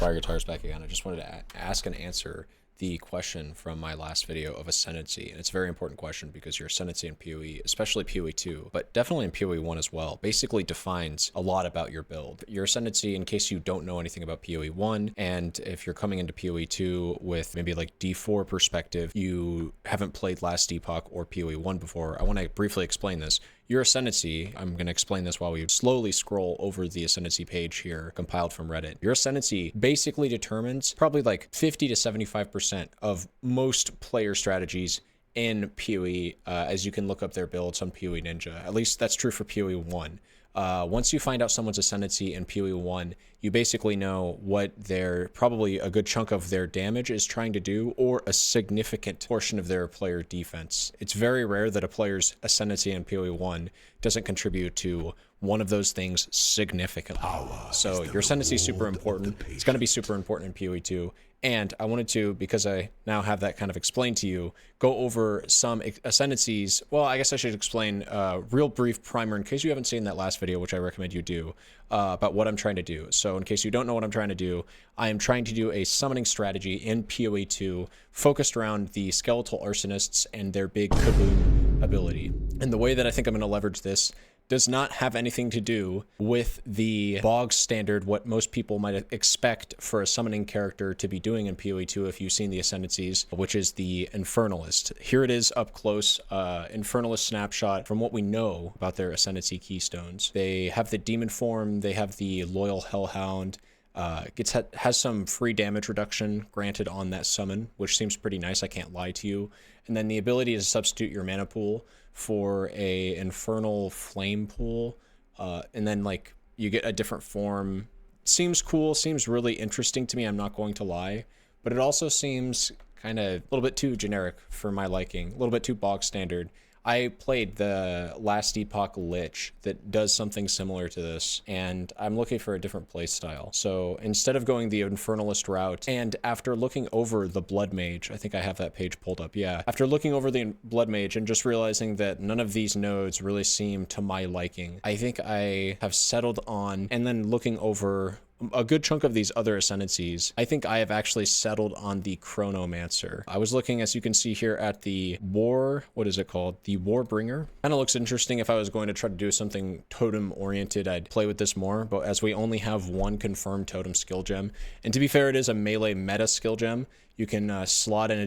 Fire Guitar's back again. I just wanted to ask and answer the question from my last video of Ascendancy. And it's a very important question because your Ascendancy in PoE, especially PoE 2, but definitely in PoE 1 as well, basically defines a lot about your build. Your Ascendancy, in case you don't know anything about PoE 1, and if you're coming into PoE 2 with maybe like D4 perspective, you haven't played Last Epoch or PoE 1 before, I want to briefly explain this. Your Ascendancy, I'm going to explain this while we slowly scroll over the Ascendancy page here, compiled from Reddit. Your Ascendancy basically determines probably like 50 to 75% of most player strategies in PoE, as you can look up their builds on PoE Ninja. At least that's true for PoE 1. Once you find out someone's Ascendancy in PoE 1, you basically know what probably a good chunk of their damage is trying to do, or a significant portion of their player defense. It's very rare that a player's Ascendancy in PoE 1 doesn't contribute to one of those things significantly. So your Ascendancy is super important. It's going to be super important in PoE 2. And I wanted to, because I now have that kind of explained to you, go over some Ascendancies. Well, I guess I should explain a real brief primer in case you haven't seen that last video, which I recommend you do, about what I'm trying to do. So in case you don't know what I'm trying to do, I am trying to do a summoning strategy in PoE 2 focused around the skeletal arsonists and their big kaboom ability. And the way that I think I'm going to leverage this does not have anything to do with the bog standard, what most people might expect for a summoning character to be doing in PoE 2 if you've seen the Ascendancies, which is the Infernalist. Here it is up close, Infernalist snapshot from what we know about their Ascendancy keystones. They have the demon form, they have the loyal hellhound, has some free damage reduction granted on that summon, which seems pretty nice, I can't lie to you. And then the ability to substitute your mana pool for a infernal flame pool, and then like you get a different form. Seems cool, seems really interesting to me, I'm not going to lie, but it also seems kind of a little bit too generic for my liking, a little bit too bog standard. I played the Last Epoch Lich that does something similar to this, and I'm looking for a different playstyle. So instead of going the Infernalist route, and after looking over the Blood Mage, I think I have that page pulled up, yeah. After looking over the Blood Mage and just realizing that none of these nodes really seem to my liking, I think I have settled on, and then looking over a good chunk of these other Ascendancies, I think I have actually settled on the Chronomancer. I was looking, as you can see here, at the what is it called? The Warbringer. Kind of looks interesting. If I was going to try to do something totem-oriented, I'd play with this more, but as we only have one confirmed totem skill gem, and to be fair, it is a melee meta skill gem, you can slot in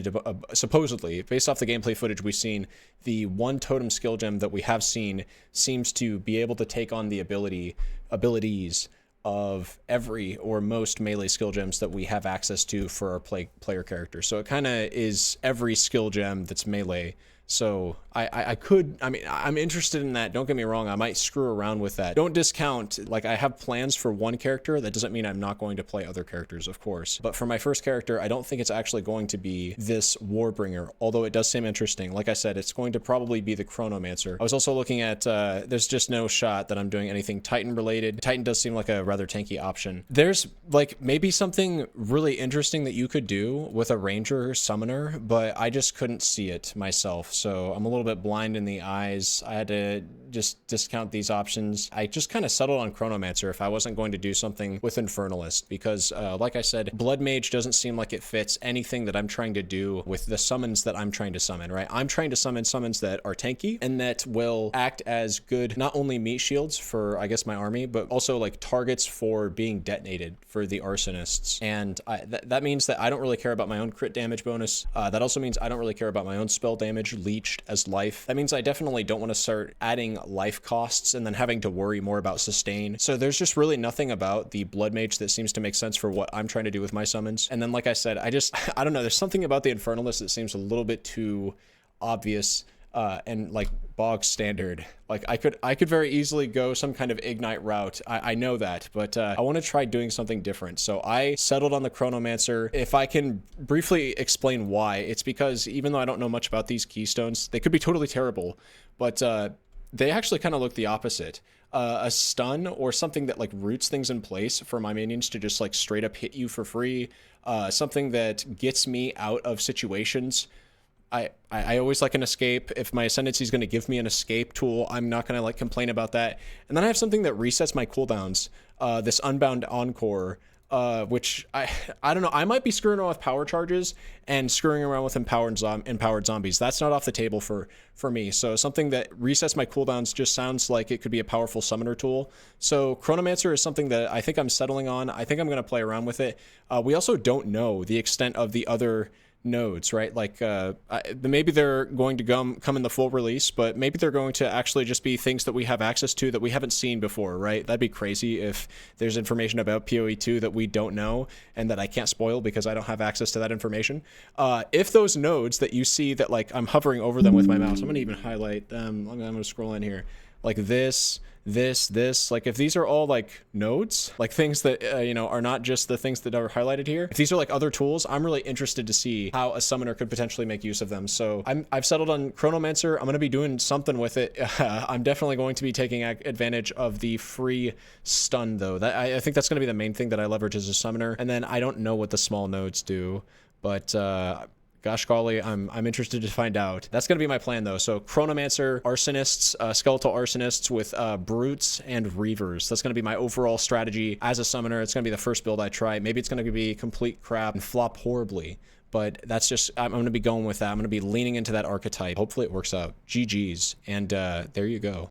supposedly, based off the gameplay footage we've seen, the one totem skill gem that we have seen seems to be able to take on the abilities of every or most melee skill gems that we have access to for our player character. So it kind of is every skill gem that's melee. So I'm interested in that. Don't get me wrong, I might screw around with that. Don't discount, like, I have plans for one character. That doesn't mean I'm not going to play other characters, of course. But for my first character, I don't think it's actually going to be this Warbringer, although it does seem interesting. Like I said, it's going to probably be the Chronomancer. I was also looking at, there's just no shot that I'm doing anything Titan related. Titan does seem like a rather tanky option. There's like maybe something really interesting that you could do with a Ranger Summoner, but I just couldn't see it myself. So I'm a little bit blind in the eyes. I had to just discount these options. I just kind of settled on Chronomancer if I wasn't going to do something with Infernalist, because like I said, Blood Mage doesn't seem like it fits anything that I'm trying to do with the summons that I'm trying to summon, right? I'm trying to summon summons that are tanky and that will act as good, not only meat shields for, I guess, my army, but also like targets for being detonated for the arsonists. And that means that I don't really care about my own crit damage bonus. That also means I don't really care about my own spell damage leached as life. That means I definitely don't want to start adding life costs and then having to worry more about sustain. So there's just really nothing about the Blood Mage that seems to make sense for what I'm trying to do with my summons. And then, like I said, I don't know, there's something about the Infernalist that seems a little bit too obvious and like bog standard. Like I could very easily go some kind of Ignite route. I know that, but I want to try doing something different. So I settled on the Chronomancer. If I can briefly explain why, it's because even though I don't know much about these keystones, they could be totally terrible, but they actually kind of look the opposite. A stun or something that like roots things in place for my minions to just like straight up hit you for free. Something that gets me out of situations. I always like an escape. If my Ascendancy is going to give me an escape tool, I'm not going to like complain about that. And then I have something that resets my cooldowns. This Unbound Encore which I don't know. I might be screwing around with power charges and screwing around with empowered zombies. That's not off the table for me. So something that resets my cooldowns just sounds like it could be a powerful summoner tool. So Chronomancer is something that I think I'm settling on. I think I'm going to play around with it. We also don't know the extent of the other nodes, right? Like maybe they're going to come in the full release, but maybe they're going to actually just be things that we have access to that we haven't seen before, right? That'd be crazy if there's information about PoE 2 that we don't know and that I can't spoil because I don't have access to that information. If those nodes that you see that, like, I'm hovering over them with my mouse, I'm gonna even highlight them. I'm gonna scroll in here, like this, like if these are all like nodes, like things that you know, are not just the things that are highlighted here, if these are like other tools, I'm really interested to see how a summoner could potentially make use of them. So I've settled on Chronomancer. I'm going to be doing something with it. I'm definitely going to be taking advantage of the free stun though. That I think that's going to be the main thing that I leverage as a summoner. And then I don't know what the small nodes do, but gosh golly, I'm interested to find out. That's going to be my plan, though. So Chronomancer, Arsonists, Skeletal Arsonists with Brutes and Reavers. That's going to be my overall strategy as a summoner. It's going to be the first build I try. Maybe it's going to be complete crap and flop horribly, but that's just, I'm going to be going with that. I'm going to be leaning into that archetype. Hopefully it works out. GG's. And there you go.